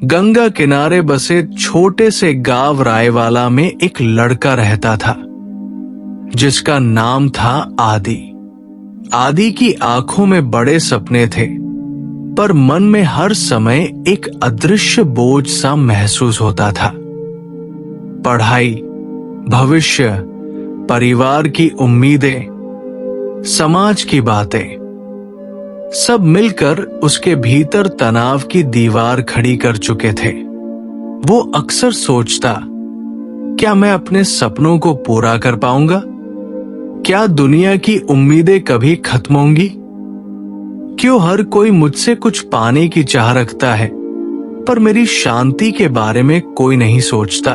गंगा किनारे बसे छोटे से गांव रायवाला में एक लड़का रहता था जिसका नाम था आदि। आदि की आंखों में बड़े सपने थे, पर मन में हर समय एक अदृश्य बोझ सा महसूस होता था। पढ़ाई, भविष्य, परिवार की उम्मीदें, समाज की बातें, सब मिलकर उसके भीतर तनाव की दीवार खड़ी कर चुके थे। वो अक्सर सोचता, क्या मैं अपने सपनों को पूरा कर पाऊंगा? क्या दुनिया की उम्मीदें कभी खत्म होंगी? क्यों हर कोई मुझसे कुछ पाने की चाह रखता है, पर मेरी शांति के बारे में कोई नहीं सोचता?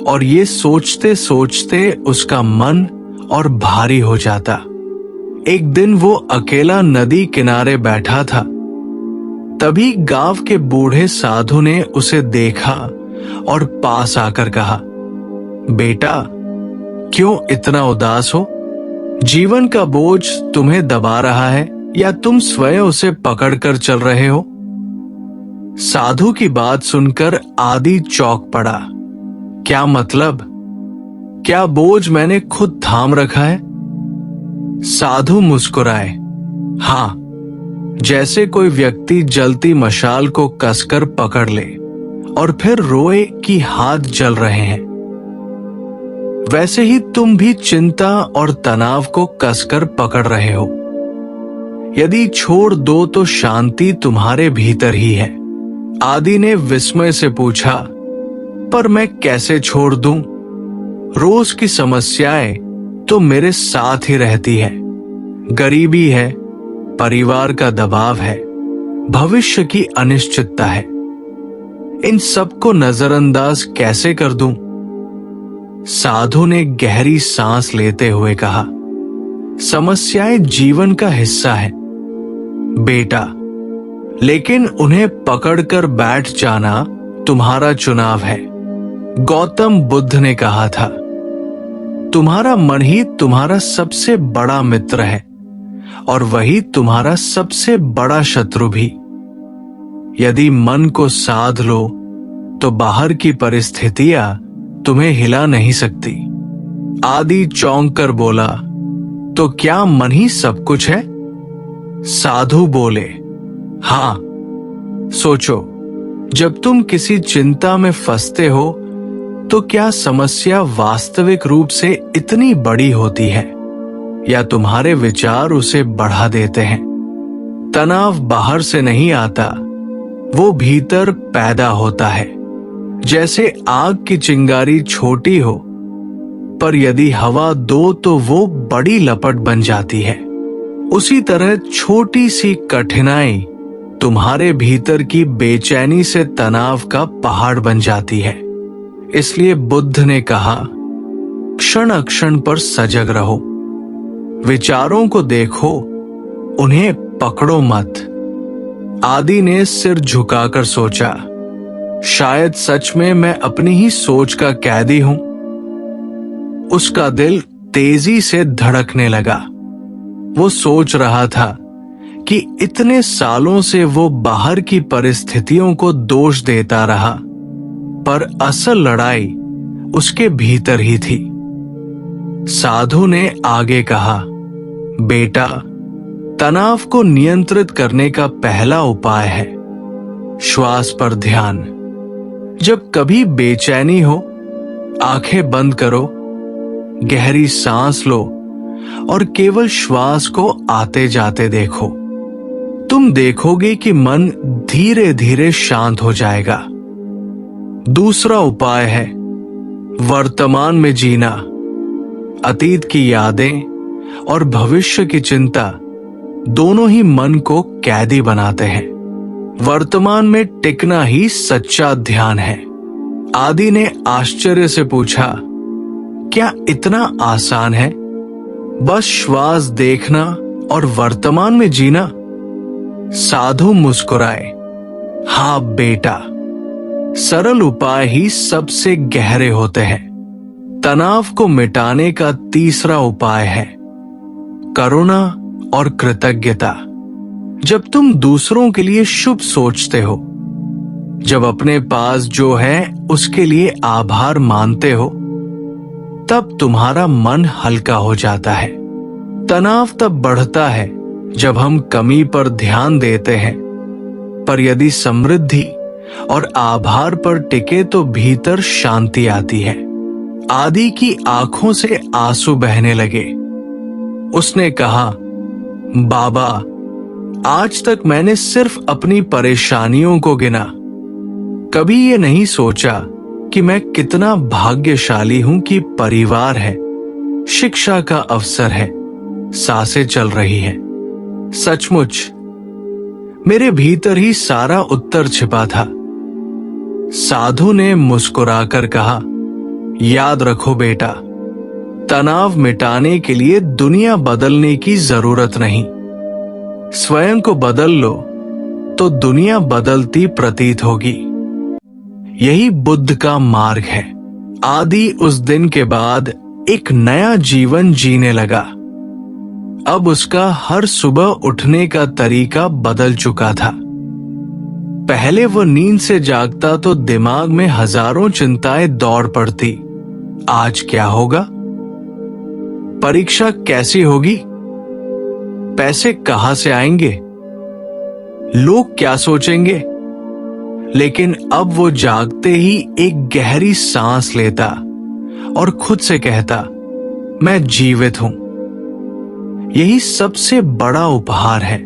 और ये सोचते सोचते उसका मन और भारी हो जाता। एक दिन वो अकेला नदी किनारे बैठा था। तभी गांव के बूढ़े साधु ने उसे देखा और पास आकर कहा, बेटा, क्यों इतना उदास हो? जीवन का बोझ तुम्हें दबा रहा है या तुम स्वयं उसे पकड़कर चल रहे हो? साधु की बात सुनकर आदि चौंक पड़ा। क्या मतलब? क्या बोझ मैंने खुद थाम रखा है? साधु मुस्कुराए। हाँ, जैसे कोई व्यक्ति जलती मशाल को कसकर पकड़ ले और फिर रोए कि हाथ जल रहे हैं, वैसे ही तुम भी चिंता और तनाव को कसकर पकड़ रहे हो। यदि छोड़ दो तो शांति तुम्हारे भीतर ही है। आदि ने विस्मय से पूछा, पर मैं कैसे छोड़ दूं? रोज की समस्याएं तो मेरे साथ ही रहती है। गरीबी है, परिवार का दबाव है, भविष्य की अनिश्चितता है। इन सबको नजरअंदाज कैसे कर दूं? साधु ने गहरी सांस लेते हुए कहा, समस्याएं जीवन का हिस्सा है बेटा, लेकिन उन्हें पकड़कर बैठ जाना तुम्हारा चुनाव है। गौतम बुद्ध ने कहा था, तुम्हारा मन ही तुम्हारा सबसे बड़ा मित्र है और वही तुम्हारा सबसे बड़ा शत्रु भी। यदि मन को साध लो तो बाहर की परिस्थितियां तुम्हें हिला नहीं सकती। आदि चौंक कर बोला, तो क्या मन ही सब कुछ है? साधु बोले, हाँ। सोचो, जब तुम किसी चिंता में फंसते हो तो क्या समस्या वास्तविक रूप से इतनी बड़ी होती है या तुम्हारे विचार उसे बढ़ा देते हैं? तनाव बाहर से नहीं आता, वो भीतर पैदा होता है। जैसे आग की चिंगारी छोटी हो, पर यदि हवा दो तो वो बड़ी लपट बन जाती है। उसी तरह छोटी सी कठिनाई तुम्हारे भीतर की बेचैनी से तनाव का पहाड़ बन जाती है। इसलिए बुद्ध ने कहा, क्षण अक्षण पर सजग रहो, विचारों को देखो, उन्हें पकड़ो मत। आदि ने सिर झुकाकर सोचा, शायद सच में मैं अपनी ही सोच का कैदी हूं। उसका दिल तेजी से धड़कने लगा। वो सोच रहा था कि इतने सालों से वो बाहर की परिस्थितियों को दोष देता रहा, पर असल लड़ाई उसके भीतर ही थी। साधु ने आगे कहा, बेटा, तनाव को नियंत्रित करने का पहला उपाय है श्वास पर ध्यान। जब कभी बेचैनी हो, आंखें बंद करो, गहरी सांस लो और केवल श्वास को आते जाते देखो। तुम देखोगे कि मन धीरे धीरे शांत हो जाएगा। दूसरा उपाय है वर्तमान में जीना। अतीत की यादें और भविष्य की चिंता दोनों ही मन को कैदी बनाते हैं। वर्तमान में टिकना ही सच्चा ध्यान है। आदि ने आश्चर्य से पूछा, क्या इतना आसान है? बस श्वास देखना और वर्तमान में जीना? साधु मुस्कुराए, हाँ बेटा, सरल उपाय ही सबसे गहरे होते हैं। तनाव को मिटाने का तीसरा उपाय है करुणा और कृतज्ञता। जब तुम दूसरों के लिए शुभ सोचते हो जब अपने पास जो है उसके लिए आभार मानते हो, तब तुम्हारा मन हल्का हो जाता है। तनाव तब बढ़ता है जब हम कमी पर ध्यान देते हैं, पर यदि समृद्धि और आभार पर टिके तो भीतर शांति आती है। आदि की आंखों से आंसू बहने लगे। उसने कहा, बाबा, आज तक मैंने सिर्फ अपनी परेशानियों को गिना, कभी ये नहीं सोचा कि मैं कितना भाग्यशाली हूं कि परिवार है, शिक्षा का अवसर है, सांसें चल रही हैं। सचमुच मेरे भीतर ही सारा उत्तर छिपा था। साधु ने मुस्कुराकर कहा, याद रखो बेटा, तनाव मिटाने के लिए दुनिया बदलने की जरूरत नहीं, स्वयं को बदल लो तो दुनिया बदलती प्रतीत होगी। यही बुद्ध का मार्ग है। आदि उस दिन के बाद एक नया जीवन जीने लगा। अब उसका हर सुबह उठने का तरीका बदल चुका था। पहले वो नींद से जागता तो दिमाग में हजारों चिंताएं दौड़ पड़ती। आज क्या होगा? परीक्षा कैसी होगी? पैसे कहां से आएंगे? लोग क्या सोचेंगे? लेकिन अब वो जागते ही एक गहरी सांस लेता और खुद से कहता, मैं जीवित हूं। यही सबसे बड़ा उपहार है।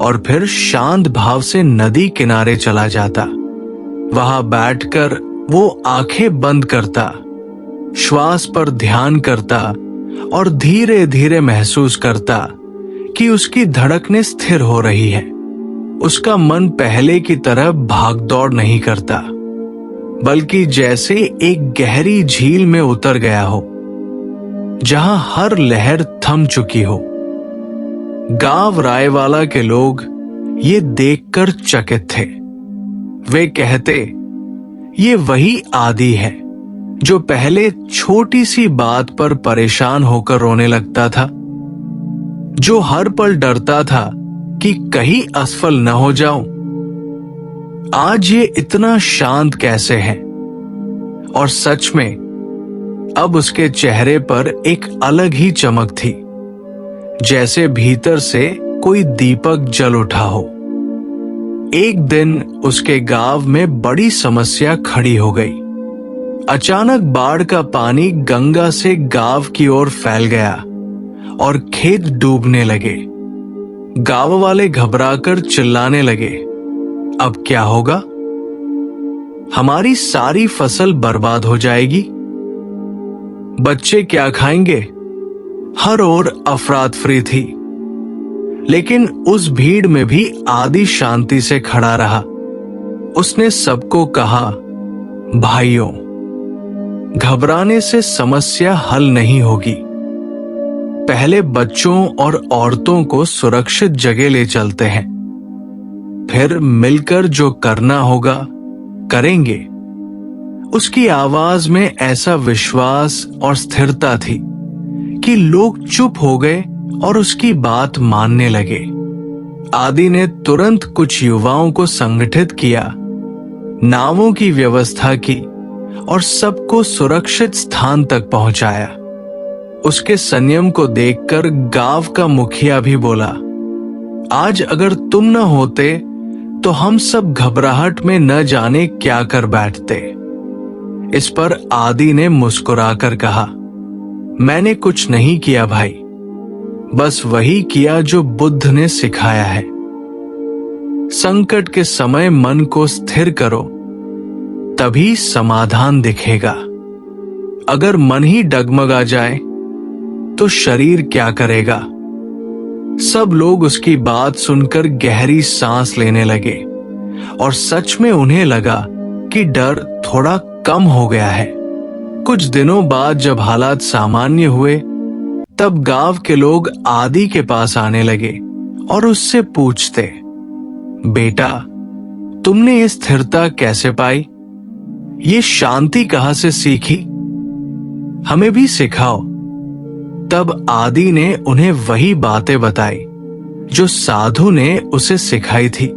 और फिर शांत भाव से नदी किनारे चला जाता। वहां बैठकर वो आंखें बंद करता, श्वास पर ध्यान करता और धीरे धीरे महसूस करता कि उसकी धड़कनें स्थिर हो रही है। उसका मन पहले की तरह भागदौड़ नहीं करता, बल्कि जैसे एक गहरी झील में उतर गया हो, जहां हर लहर थम चुकी हो। गांव रायवाला के लोग ये देखकर चकित थे। वे कहते, ये वही आदि है जो पहले छोटी सी बात पर परेशान होकर रोने लगता था, जो हर पल डरता था कि कहीं असफल न हो जाऊं। आज ये इतना शांत कैसे है? और सच में अब उसके चेहरे पर एक अलग ही चमक थी, जैसे भीतर से कोई दीपक जल उठा हो। एक दिन उसके गांव में बड़ी समस्या खड़ी हो गई। अचानक बाढ़ का पानी गंगा से गांव की ओर फैल गया और खेत डूबने लगे। गांव वाले घबराकर चिल्लाने लगे, अब क्या होगा? हमारी सारी फसल बर्बाद हो जाएगी। बच्चे क्या खाएंगे? हर ओर अफरा तफरी थी। लेकिन उस भीड़ में भी आदि शांति से खड़ा रहा। उसने सबको कहा, भाइयों, घबराने से समस्या हल नहीं होगी। पहले बच्चों और औरतों को सुरक्षित जगह ले चलते हैं, फिर मिलकर जो करना होगा करेंगे। उसकी आवाज में ऐसा विश्वास और स्थिरता थी कि लोग चुप हो गए और उसकी बात मानने लगे। आदि ने तुरंत कुछ युवाओं को संगठित किया, नावों की व्यवस्था की और सबको सुरक्षित स्थान तक पहुंचाया। उसके संयम को देखकर गांव का मुखिया भी बोला, आज अगर तुम न होते तो हम सब घबराहट में न जाने क्या कर बैठते। इस पर आदि ने मुस्कुराकर कहा, मैंने कुछ नहीं किया भाई, बस वही किया जो बुद्ध ने सिखाया है। संकट के समय मन को स्थिर करो, तभी समाधान दिखेगा। अगर मन ही डगमगा जाए तो शरीर क्या करेगा? सब लोग उसकी बात सुनकर गहरी सांस लेने लगे और सच में उन्हें लगा कि डर थोड़ा कम हो गया है। कुछ दिनों बाद जब हालात सामान्य हुए, तब गांव के लोग आदि के पास आने लगे और उससे पूछते, बेटा, तुमने ये स्थिरता कैसे पाई? ये शांति कहां से सीखी? हमें भी सिखाओ। तब आदि ने उन्हें वही बातें बताई जो साधु ने उसे सिखाई थी।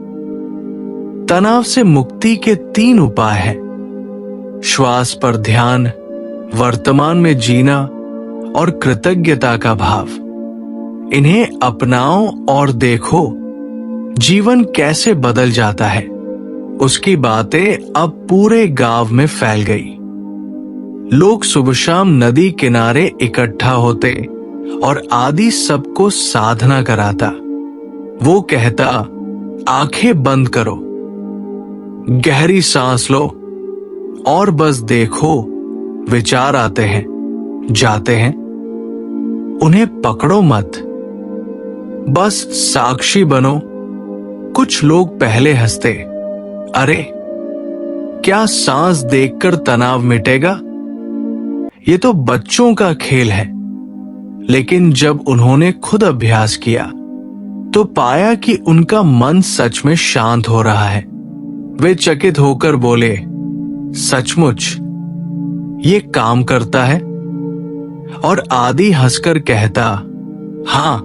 तनाव से मुक्ति के 3 उपाय हैं। श्वास पर ध्यान, वर्तमान में जीना और कृतज्ञता का भाव। इन्हें अपनाओ और देखो जीवन कैसे बदल जाता है। उसकी बातें अब पूरे गांव में फैल गई। लोग सुबह शाम नदी किनारे इकट्ठा होते और आदि सबको साधना कराता। वो कहता, आंखें बंद करो, गहरी सांस लो और बस देखो विचार आते हैं, जाते हैं, उन्हें पकड़ो मत, बस साक्षी बनो। कुछ लोग पहले हंसते, अरे क्या सांस देखकर तनाव मिटेगा, ये तो बच्चों का खेल है। लेकिन जब उन्होंने खुद अभ्यास किया तो पाया कि उनका मन सच में शांत हो रहा है। वे चकित होकर बोले, सचमुच ये काम करता है? और आदि हंसकर कहता, हां,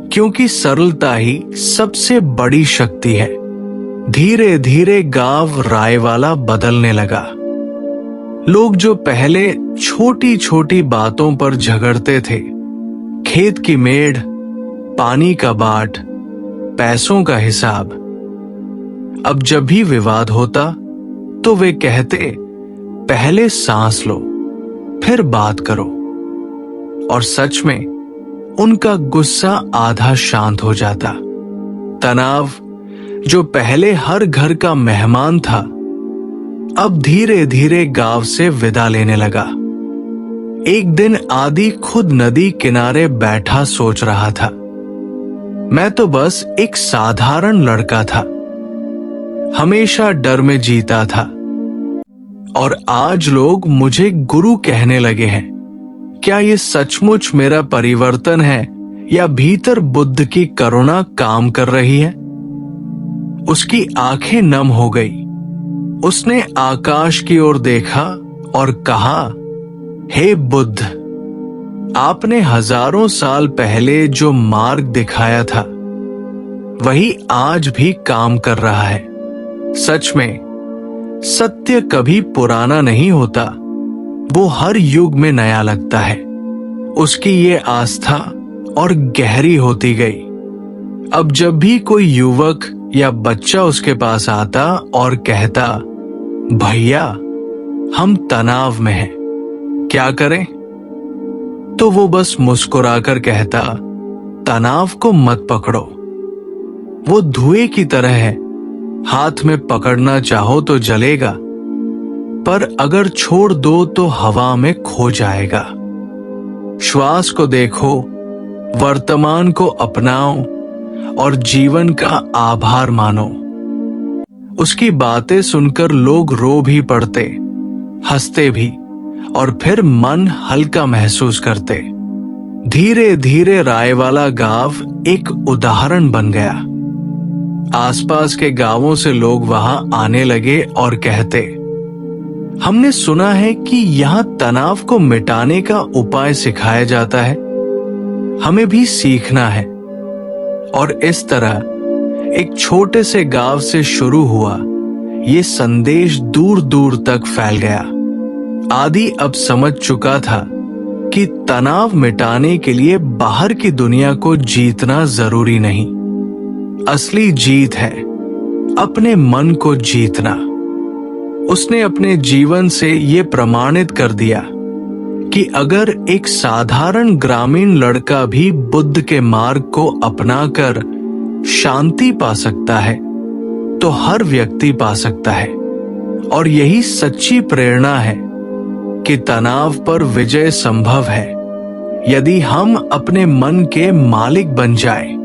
क्योंकि सरलता ही सबसे बड़ी शक्ति है। धीरे धीरे गांव रायवाला बदलने लगा। लोग जो पहले छोटी छोटी बातों पर झगड़ते थे, खेत की मेड़, पानी का बाट, पैसों का हिसाब, अब जब भी विवाद होता तो वे कहते, पहले सांस लो फिर बात करो। और सच में उनका गुस्सा आधा शांत हो जाता। तनाव जो पहले हर घर का मेहमान था, अब धीरे धीरे गांव से विदा लेने लगा। एक दिन आदि खुद नदी किनारे बैठा सोच रहा था, मैं तो बस एक साधारण लड़का था, हमेशा डर में जीता था, और आज लोग मुझे गुरु कहने लगे हैं। क्या ये सचमुच मेरा परिवर्तन है या भीतर बुद्ध की करुणा काम कर रही है? उसकी आंखें नम हो गई। उसने आकाश की ओर देखा और कहा, हे बुद्ध, आपने हजारों साल पहले जो मार्ग दिखाया था वही आज भी काम कर रहा है। सच में सत्य कभी पुराना नहीं होता, वो हर युग में नया लगता है। उसकी ये आस्था और गहरी होती गई। अब जब भी कोई युवक या बच्चा उसके पास आता और कहता, भैया हम तनाव में हैं, क्या करें? तो वो बस मुस्कुराकर कहता, तनाव को मत पकड़ो, वो धुएं की तरह है, हाथ में पकड़ना चाहो तो जलेगा, पर अगर छोड़ दो तो हवा में खो जाएगा। श्वास को देखो, वर्तमान को अपनाओ और जीवन का आभार मानो। उसकी बातें सुनकर लोग रो भी पड़ते, हंसते भी, और फिर मन हल्का महसूस करते। धीरे धीरे रायवाला गांव एक उदाहरण बन गया। आसपास के गांवों से लोग वहां आने लगे और कहते, हमने सुना है कि यहां तनाव को मिटाने का उपाय सिखाया जाता है, हमें भी सीखना है। और इस तरह एक छोटे से गांव से शुरू हुआ ये संदेश दूर दूर तक फैल गया। आदि अब समझ चुका था कि तनाव मिटाने के लिए बाहर की दुनिया को जीतना जरूरी नहीं, असली जीत है अपने मन को जीतना। उसने अपने जीवन से ये प्रमाणित कर दिया कि अगर एक साधारण ग्रामीण लड़का भी बुद्ध के मार्ग को अपनाकर शांति पा सकता है तो हर व्यक्ति पा सकता है। और यही सच्ची प्रेरणा है कि तनाव पर विजय संभव है यदि हम अपने मन के मालिक बन जाएं।